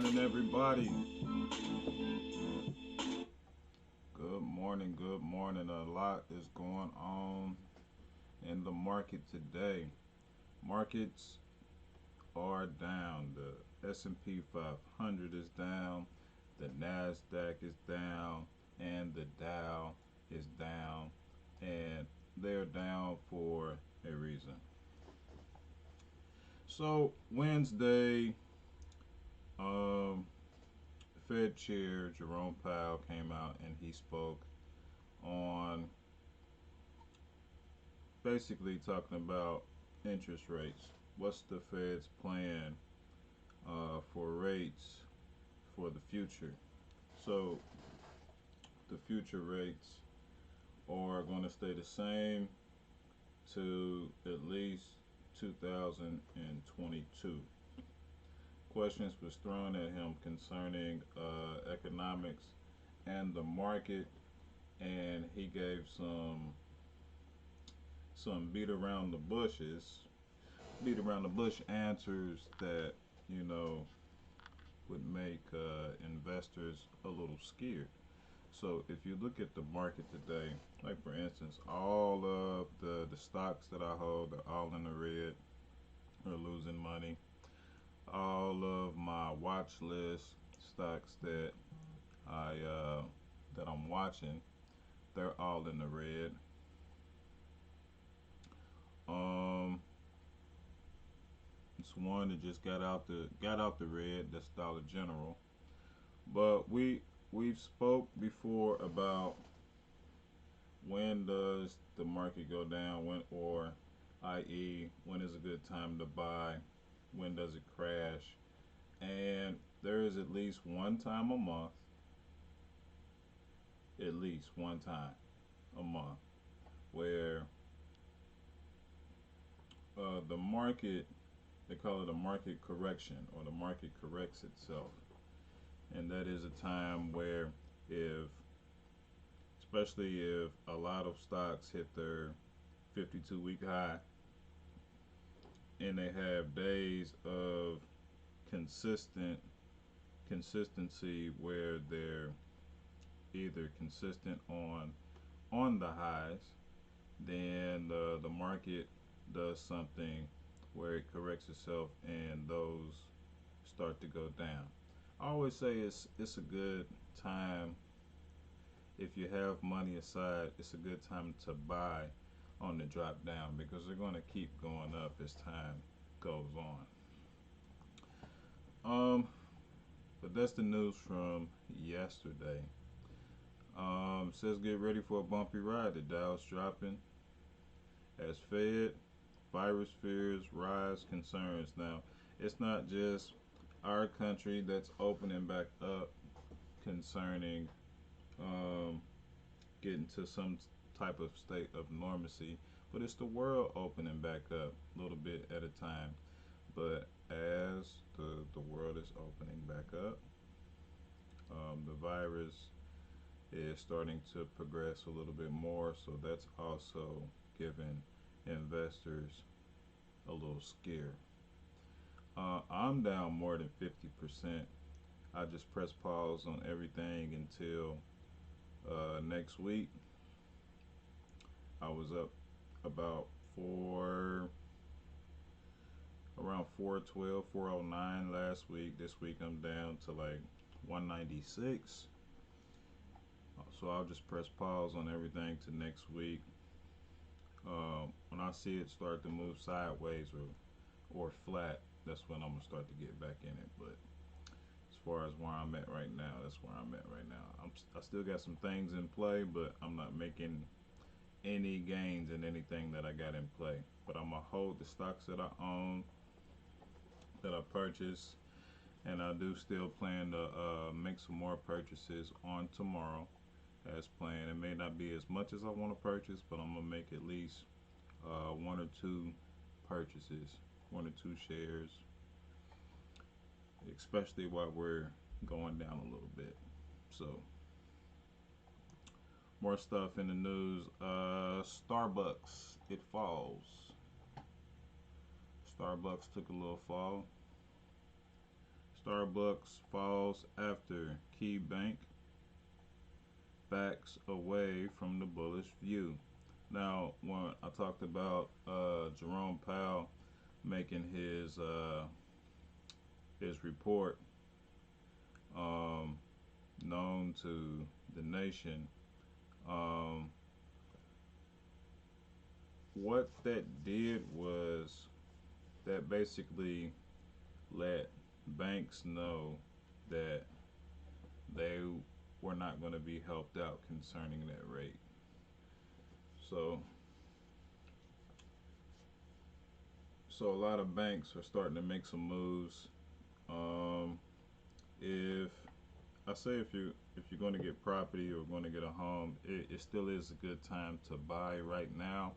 Morning, everybody. Good morning, good morning. A lot is going on in the market today. Markets are down. The S&P 500 is down, the Nasdaq is down, and the Dow is down, and they're down for a reason. So Wednesday, um, Fed Chair Jerome Powell came out and he spoke on basically talking about interest rates. What's the Fed's plan for rates for the future? So the future rates are going to stay the same to at least 2022. Questions was thrown at him concerning economics and the market, and he gave some beat around the bush answers that you know would make investors a little scared. So if you look at the market today, like for instance, all of the stocks that I hold are all in the red or losing money. All of my watch list stocks I that I'm watching, they're all in the red. Um, it's one that just got out the red. That's Dollar General. But we've spoke before about when does the market go down, when or i.e. when is a good time to buy, when does it crash, and there is at least one time a month, at least one time a month where the market, they call it a market correction, or the market corrects itself. And that is a time where, if, especially if a lot of stocks hit their 52-week high and they have days of consistent consistency where they're either consistent on the highs, then the market does something where it corrects itself and those start to go down. I always say it's a good time, if you have money aside, it's a good time to buy on the drop down because they're going to keep going up as time goes on. Um, but that's the news from yesterday. Says get ready for a bumpy ride. The Dow's dropping as Fed virus fears rise concerns. Now, it's not just our country that's opening back up concerning um, getting to some type of state of normalcy, but it's the world opening back up a little bit at a time. But as the world is opening back up, the virus is starting to progress a little bit more, so that's also giving investors a little scare. I'm down more than 50%. I just press pause on everything until next week. I was up about around 412, 409 last week. This week I'm down to like 196. So I'll just press pause on everything to next week. When I see it start to move sideways or flat, that's when I'm gonna start to get back in it. But as far as where I'm at right now, that's where I'm at right now. I still got some things in play, but I'm not making any gains in anything that I got in play. But I'm gonna hold the stocks that I own, that I purchase, and I do still plan to make some more purchases on tomorrow as planned. It may not be as much as I want to purchase, but I'm gonna make at least one or two purchases, one or two shares, especially while we're going down a little bit. So more stuff in the news. Starbucks, it falls. Starbucks took a little fall. Starbucks falls after key bank backs away from the bullish view. Now, when I talked about Jerome Powell making his report um, known to the nation, um, what that did was that basically let banks know that they were not going to be helped out concerning that rate. So, so a lot of banks are starting to make some moves. Um, if I say if you're going to get property or going to get a home, it still is a good time to buy right now,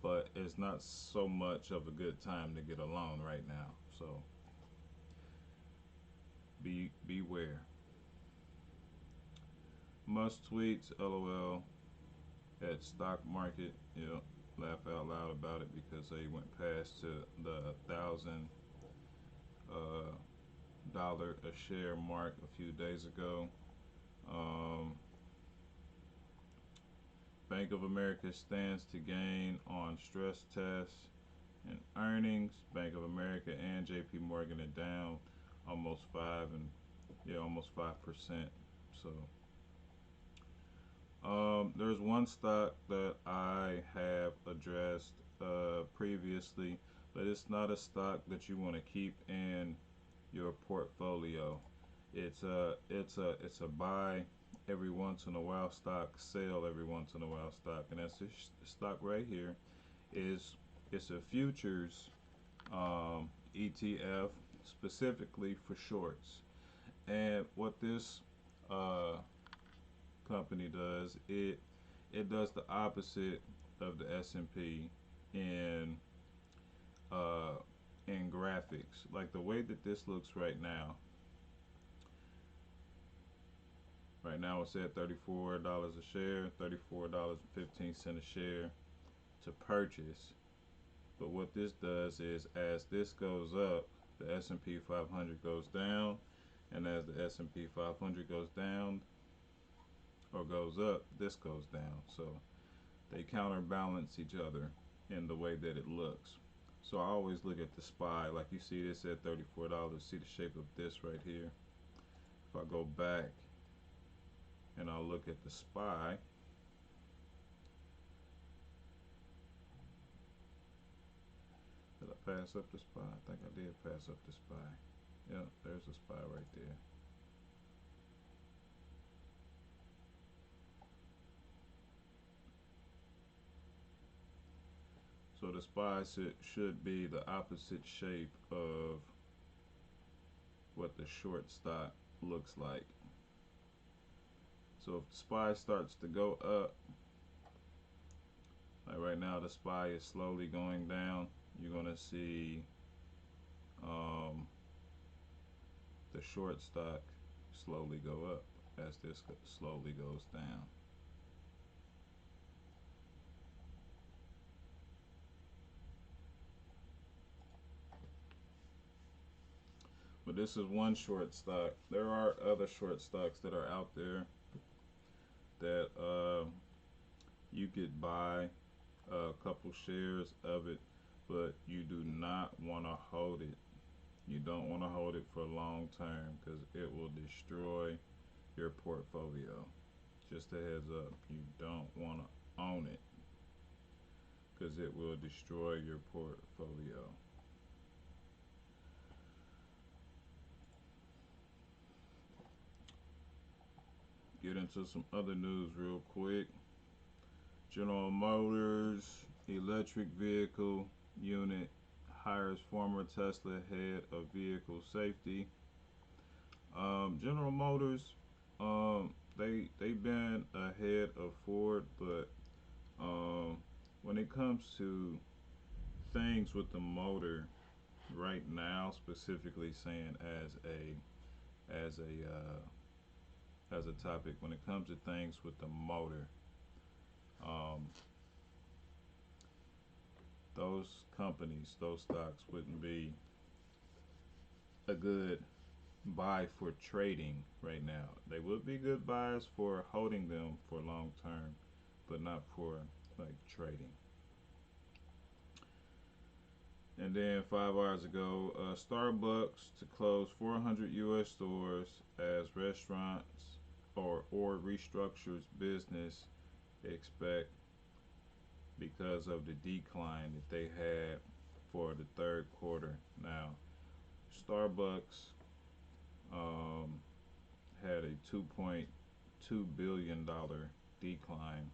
but it's not so much of a good time to get a loan right now. So beware. Must tweets, lol, at stock market. Laugh out loud about it because they went past to the uh, $1,000 a share mark a few days ago. Um, Bank of America stands to gain on stress tests and earnings. Bank of America and J.P. Morgan are down almost 5%. So there's one stock that I have addressed previously, but it's not a stock that you want to keep in your portfolio. It's a buy every once in a while stock, sell every once in a while stock, and that's this stock right here. Is It's a futures ETF specifically for shorts. And what this uh, company does, it does the opposite of the S&P in uh, in graphics. Like the way that this looks right now. Right now it's at $34 a share, $34.15 a share to purchase. But what this does is, as this goes up, the S&P 500 goes down, and as the S&P 500 goes down or goes up, this goes down. So they counterbalance each other in the way that it looks. So I always look at the SPY. Like you see this at $34. See the shape of this right here. If I go back and I look at the SPY, did I pass up the SPY? I think I did pass up the SPY. Yeah, there's the SPY right there. So the SPY should be the opposite shape of what the short stock looks like. So if the SPY starts to go up, like right now the SPY is slowly going down, you're going to see um, the short stock slowly go up as this slowly goes down. But this is one short stock. There are other short stocks that are out there that you could buy a couple shares of it, but you do not want to hold it. You don't want to hold it for long term because it will destroy your portfolio. Just a heads up, you don't want to own it because it will destroy your portfolio. Get into some other news real quick. General Motors electric vehicle unit hires former Tesla head of vehicle safety. General Motors, they've been ahead of Ford, but when it comes to things with the motor right now, specifically saying as a as a topic, when it comes to things with the motor, um, those companies, those stocks wouldn't be a good buy for trading right now. They would be good buys for holding them for long term, but not for like trading. And then 5 hours ago, Starbucks to close 400 U.S. stores as restaurants or restructures business expect because of the decline that they had for the third quarter. Now, Starbucks um, had a $2.2 billion decline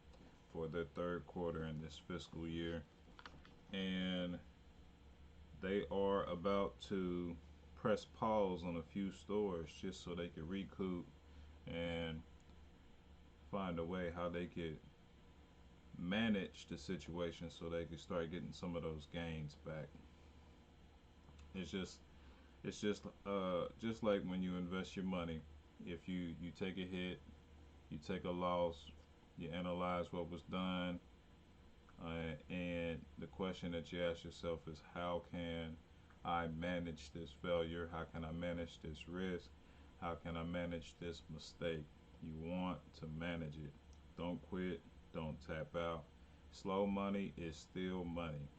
for their third quarter in this fiscal year, and they are about to press pause on a few stores just so they could recoup and find a way how they could manage the situation so they could start getting some of those gains back. It's just just like when you invest your money. If you take a hit, you take a loss, you analyze what was done, and the question that you ask yourself is how can I manage this failure? How can I manage this risk? How can I manage this mistake? You want to manage it. Don't quit. Don't tap out. Slow money is still money.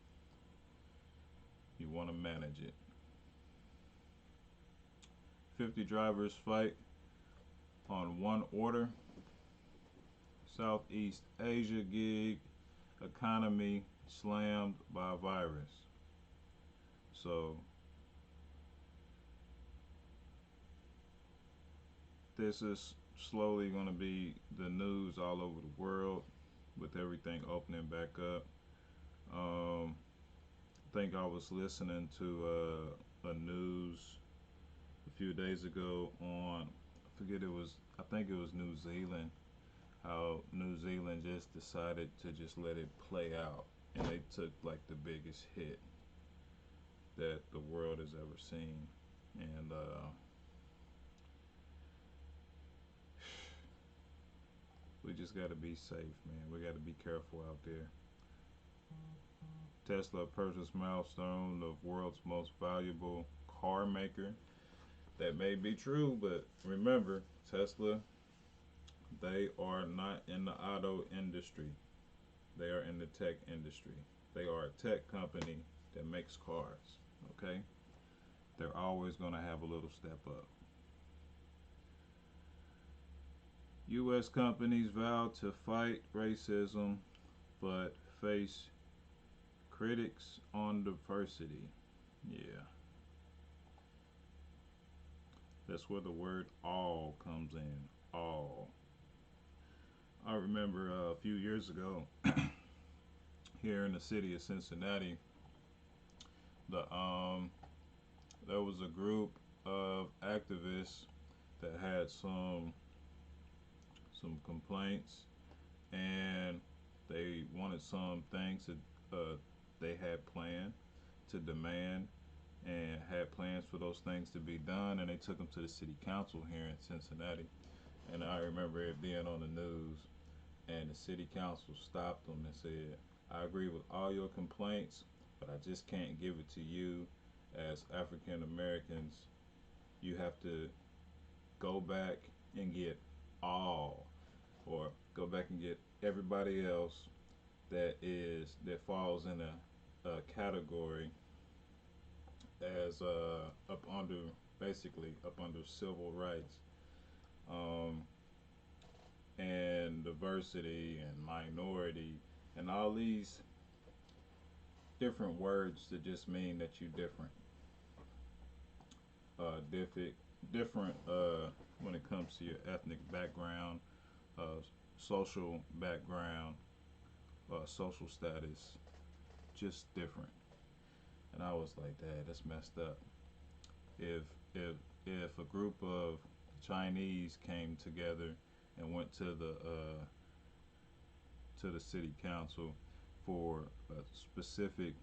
You want to manage it. 50 drivers fight on one order. Southeast Asia gig economy slammed by virus. So this is slowly going to be the news all over the world with everything opening back up. I think I was listening to a news a few days ago on, I forget it was, I think it was New Zealand, how New Zealand just decided to just let it play out. And they took like the biggest hit that the world has ever seen. And we just got to be safe, man. We got to be careful out there. Tesla purchase milestone of world's most valuable car maker. That may be true, but remember, Tesla, they are not in the auto industry. They are in the tech industry. They are a tech company that makes cars. Okay? They're always going to have a little step up. U.S. companies vow to fight racism but face critics on diversity. Yeah, that's where the word all comes in. All. I remember a few years ago here in the city of Cincinnati, the there was a group of activists that had some complaints, and they wanted some things that they had planned to demand and had plans for those things to be done, and they took them to the city council here in Cincinnati. And I remember it being on the news, and the city council stopped them and said, I agree with all your complaints, but I just can't give it to you as African Americans. You have to go back and get all, or go back and get everybody else that falls in a category as up under, basically up under civil rights, um, and diversity and minority and all these different words that just mean that you're different, different, different when it comes to your ethnic background, uh, social background, social status, just different. And I was like, Dad, that's messed up. If if if a group of Chinese came together and went to the city council for a specific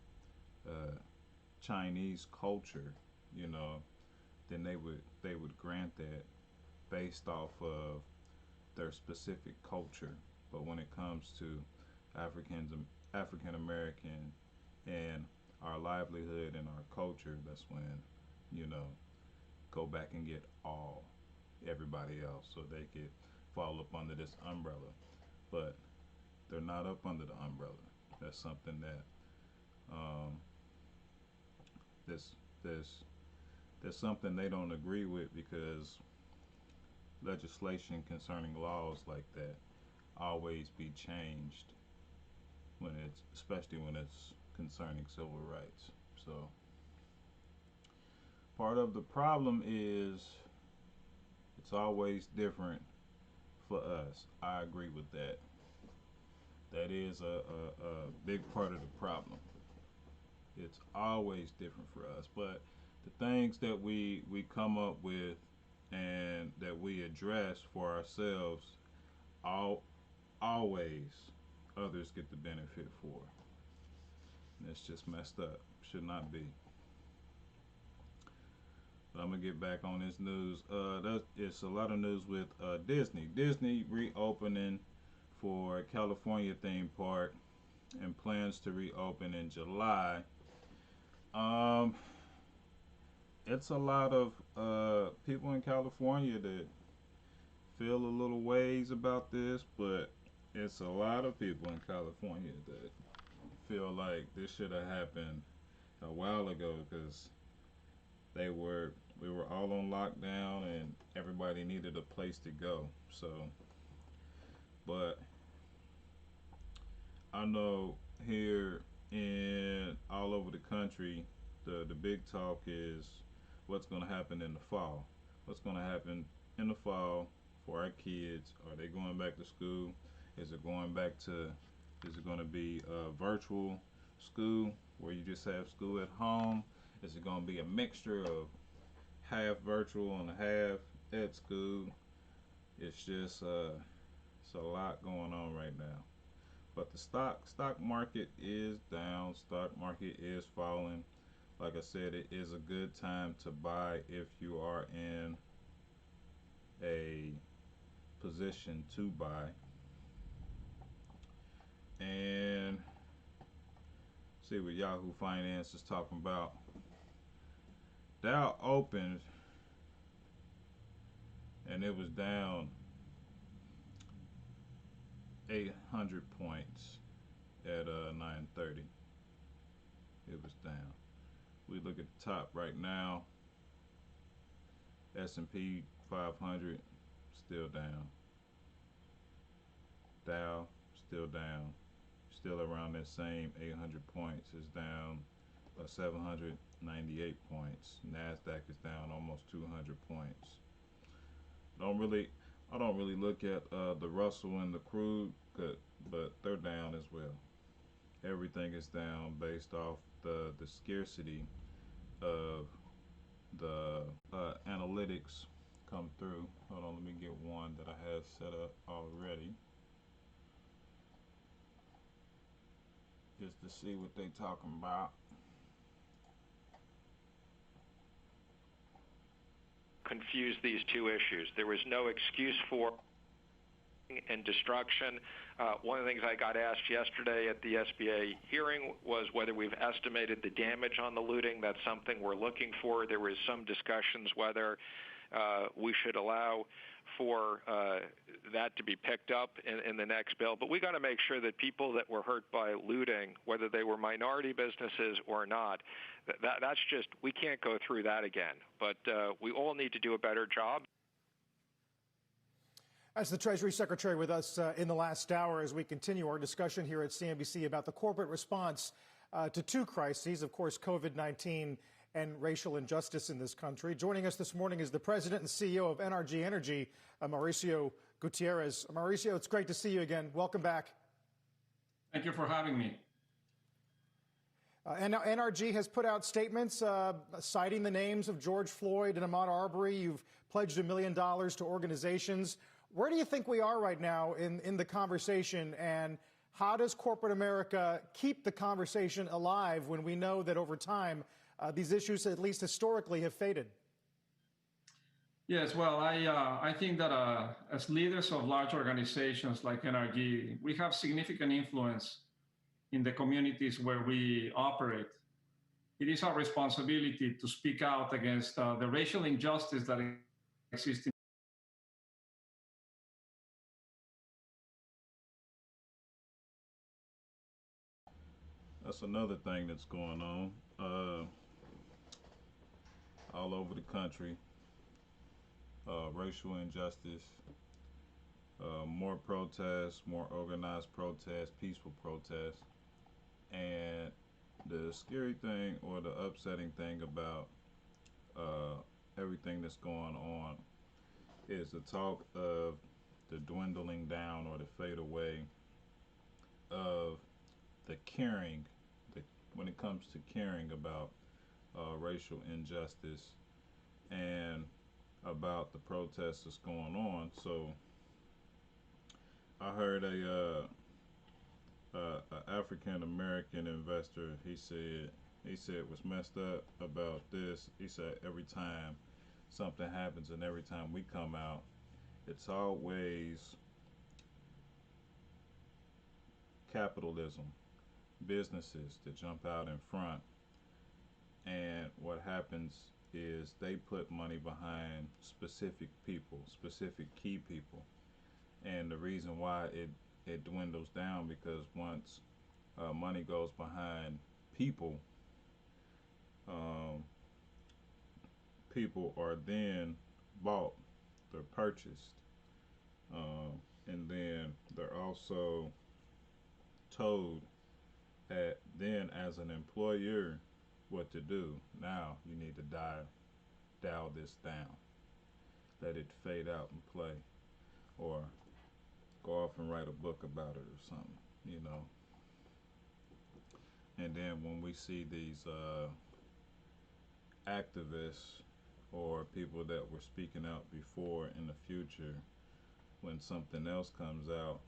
uh, Chinese culture, you know, then they would grant that based off of their specific culture. But when it comes to Africans, African American, and our livelihood and our culture, that's when, you know, go back and get everybody else so they could fall up under this umbrella. But they're not up under the umbrella. That's something that um, this this that's something they don't agree with because legislation concerning laws like that always be changed when it's especially when it's concerning civil rights. So part of the problem is it's always different for us. I agree with that. That is a big part of the problem. It's always different for us. But the things that we come up with and that we address for ourselves, all always others get the benefit for. And it's just messed up. Should not be. But I'm gonna get back on this news. It's a lot of news with Disney. Disney reopening for California theme park and plans to reopen in July. Um, it's a lot of people in California that feel a little ways about this, but it's a lot of people in California that feel like this should have happened a while ago because they were we were all on lockdown and everybody needed a place to go. So, but I know here in all over the country, the big talk is what's going to happen in the fall. What's going to happen in the fall for our kids? Are they going back to school? Is it going back to? Is it going to be a virtual school where you just have school at home? Is it going to be a mixture of half virtual and half at school? It's just it's a lot going on right now. But the stock market is down. Stock market is falling. Like I said, it is a good time to buy if you are in a position to buy. And see what Yahoo Finance is talking about. Dow opened and it was down 800 points at 9:30. It was down. We look at the top right now. S&P 500 still down. Dow still down. Still around that same 800 points. Is down 798 points. Nasdaq is down almost 200 points. Don't really, I don't really look at the Russell and the crude, but they're down as well. Everything is down based off the scarcity of the analytics come through. Hold on, let me get one that I have set up already just to see what they talking about. Confuse these two issues. There was no excuse for and destruction. One of the things I got asked yesterday at the SBA hearing was whether we've estimated the damage on the looting. That's something we're looking for. There was some discussions whether we should allow for that to be picked up in the next bill. But we got to make sure that people that were hurt by looting, whether they were minority businesses or not, that's just, we can't go through that again. But we all need to do a better job. That's the Treasury Secretary with us in the last hour as we continue our discussion here at CNBC about the corporate response to two crises, of course, COVID-19 and racial injustice in this country. Joining us this morning is the President and CEO of NRG Energy, Mauricio Gutierrez. Mauricio, it's great to see you again. Welcome back. Thank you for having me. And now NRG has put out statements citing the names of George Floyd and Ahmaud Arbery. You've pledged $1 million to organizations. Where do you think we are right now in the conversation, and how does corporate America keep the conversation alive when we know that over time these issues, at least historically, have faded? Yes, well, I think that as leaders of large organizations like NRG, we have significant influence in the communities where we operate. it is our responsibility to speak out against the racial injustice that exists in That's another thing that's going on all over the country. Racial injustice, more protests, more organized protests, peaceful protests. And the scary thing or the upsetting thing about uh, everything that's going on is the talk of the dwindling down or the fade away of the caring, the, when it comes to caring about racial injustice and about the protests that's going on. So I heard a African American investor. He said what's messed up about this. He said every time something happens and every time we come out, it's always capitalism, businesses that jump out in front. And what happens is they put money behind specific people, specific key people. And the reason why it dwindles down because once money goes behind people, um, people are then bought, they're purchased, and then they're also told then as an employer what to do. Now you need to dial this down, let it fade out and play, or go off and write a book about it or something, you know. And then when we see these activists or people that were speaking out before in the future, when something else comes out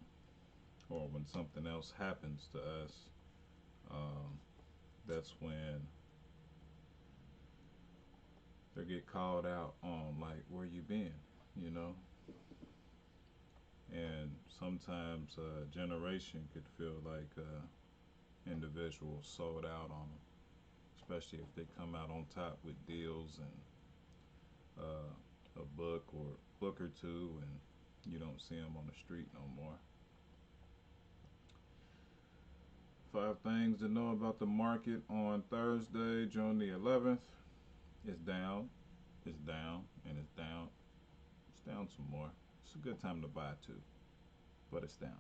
or when something else happens to us, um, that's when they get called out on like where you been, you know. And sometimes a generation could feel like individuals sold out on them, especially if they come out on top with deals and a book or two, and you don't see them on the street no more. 5 things to know about the market on Thursday, June the 11th. It's down, it's down, and it's down. It's down some more. It's a good time to buy too, but it's down.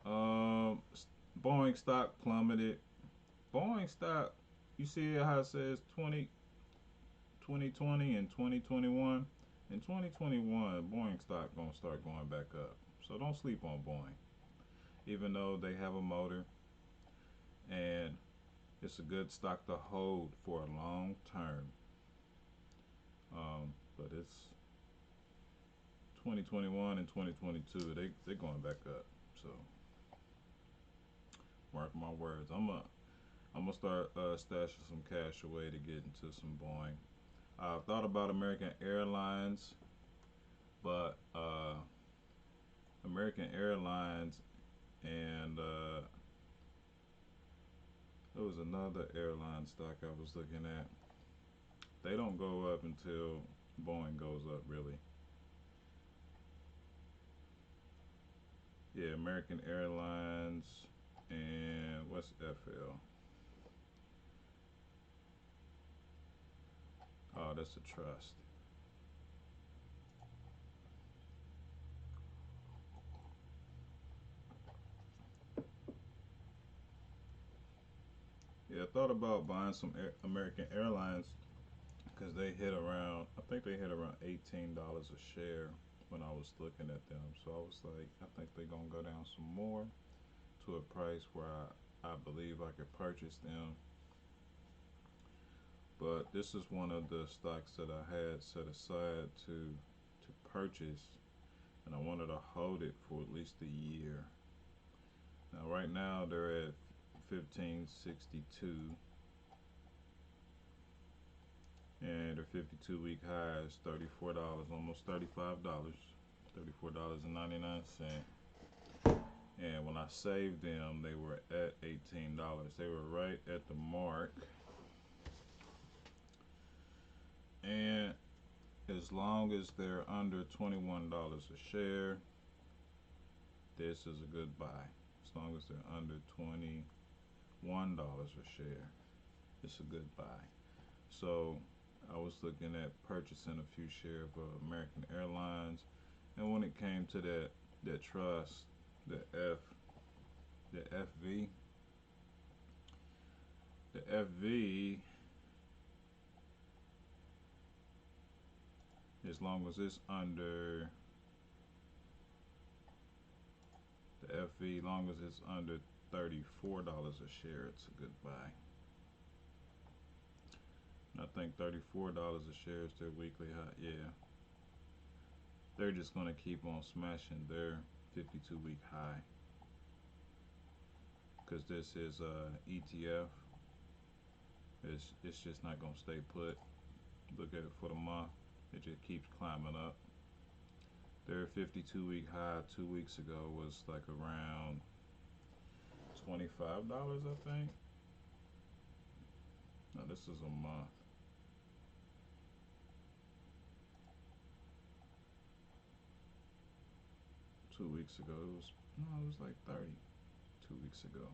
Um, Boeing stock plummeted. Boeing stock, you see how it says 2020 and 2021? In 2021, Boeing stock gonna start going back up. So don't sleep on Boeing, even though they have a motor and it's a good stock to hold for a long term. But it's 2021 and 2022. They're going back up. So mark my words. I'm gonna start stashing some cash away to get into some Boeing. I thought about American Airlines, but American Airlines and there was another airline stock I was looking at. They don't go up until Boeing goes up, really. Yeah, American Airlines and what's FL? Oh, that's a trust. Yeah, I thought about buying some American Airlines because they hit around, I think they hit around $18 a share when I was looking at them. So I was like, I think they're gonna go down some more to a price where I believe I could purchase them. But this is one of the stocks that I had set aside to purchase, and I wanted to hold it for at least a year. Now, right now they're at 1562, and their 52-week high is $34, almost $35, $34.99. And when I saved them, they were at $18. They were right at the mark. And as long as they're under $21 a share, this is a good buy. As long as they're under $21 a share, it's a good buy. So I was looking at purchasing a few shares of American Airlines, and when it came to that trust, the FV, the FV, as long as it's under the FV, long as it's under $34 a share, it's a good buy. And I think $34 a share is their weekly high. Yeah, they're just gonna keep on smashing their 52-week high because this is ETF. It's just not gonna stay put. Look at it for the month. It just keeps climbing up. Their 52-week high 2 weeks ago was like around $25, I think. No, this is a month. Two weeks ago, it was like 30. 2 weeks ago,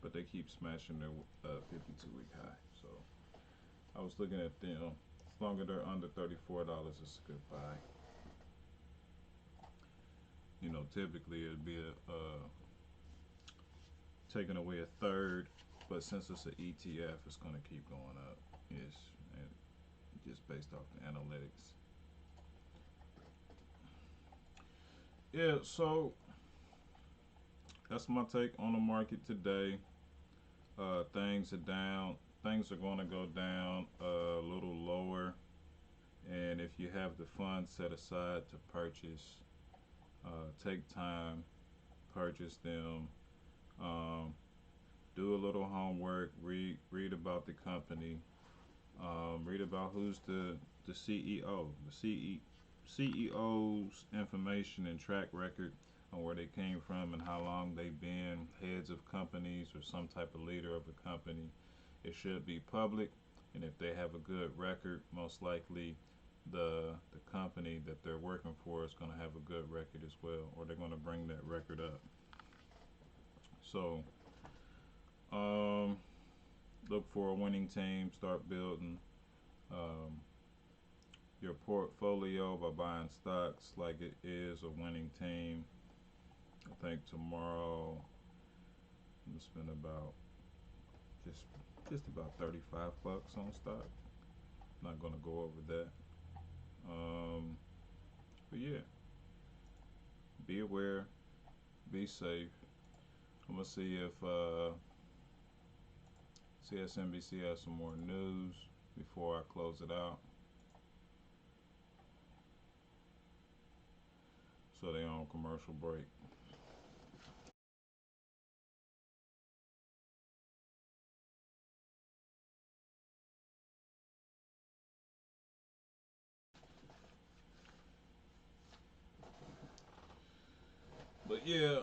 but they keep smashing their 52-week high. So I was looking at them. As long as they're under $34, it's a good buy. You know, typically it'd be taking away a third, but since it's an ETF, it's going to keep going up. It's just based off the analytics. Yeah, so that's my take on the market today. Things are down. Things are going to go down a little lower. And if you have the funds set aside to purchase, take time, purchase them. Um, do a little homework. Read about the company. Read about who's the CEO, CEO's information and track record on where they came from and how long they've been heads of companies or some type of leader of a company. It should be public, and if they have a good record, most likely the company that they're working for is going to have a good record as well, or they're going to bring that record up. So um, look for a winning team. Start building um, your portfolio by buying stocks like it is a winning team. I think tomorrow I'm gonna spend about just just about $35 on stock. Not gonna go over that. Um, but yeah, be aware, be safe. I'm gonna see if CSNBC has some more news before I close it out. So they on commercial break. But yeah,